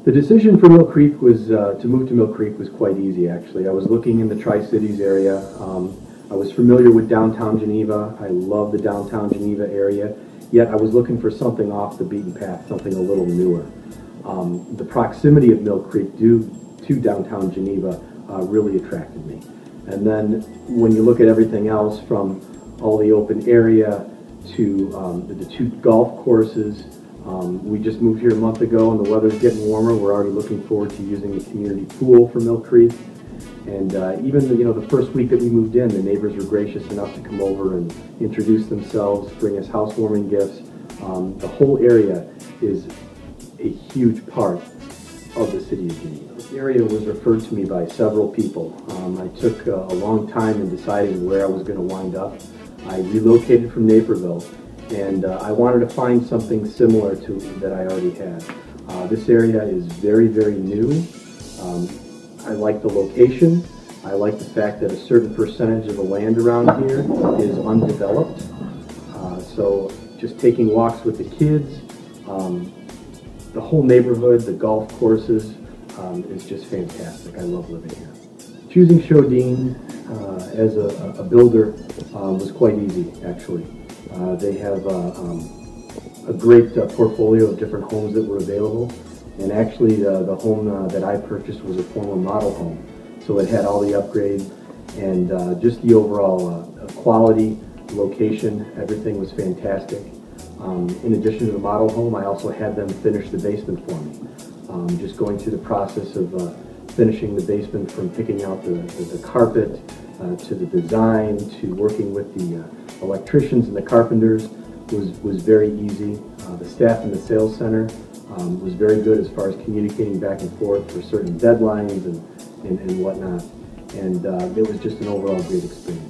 The decision for Mill Creek was to move to Mill Creek was quite easy, actually. I was looking in the Tri-Cities area. I was familiar with downtown Geneva. I love the downtown Geneva area, yet I was looking for something off the beaten path, something a little newer. The proximity of Mill Creek to downtown Geneva really attracted me. And then when you look at everything else, from all the open area to the two golf courses. We just moved here a month ago and the weather's getting warmer. We're already looking forward to using the community pool for Mill Creek. And even the first week that we moved in, the neighbors were gracious enough to come over and introduce themselves, bring us housewarming gifts. The whole area is a huge part of the city of Geneva. This area was referred to me by several people. I took a long time in deciding where I was going to wind up. I relocated from Naperville, and I wanted to find something similar to that I already had. This area is very, very new. I like the location. I like the fact that a certain percentage of the land around here is undeveloped. So just taking walks with the kids, the whole neighborhood, the golf courses, is just fantastic. I love living here. Choosing Shodine as a builder was quite easy, actually. They have a great portfolio of different homes that were available, and actually the home that I purchased was a former model home, so it had all the upgrades and just the overall quality, location, everything was fantastic. In addition to the model home, I also had them finish the basement for me. Just going through the process of finishing the basement, from picking out the carpet to the design to working with the electricians and the carpenters was very easy. The staff in the sales center was very good as far as communicating back and forth for certain deadlines and whatnot. And it was just an overall great experience.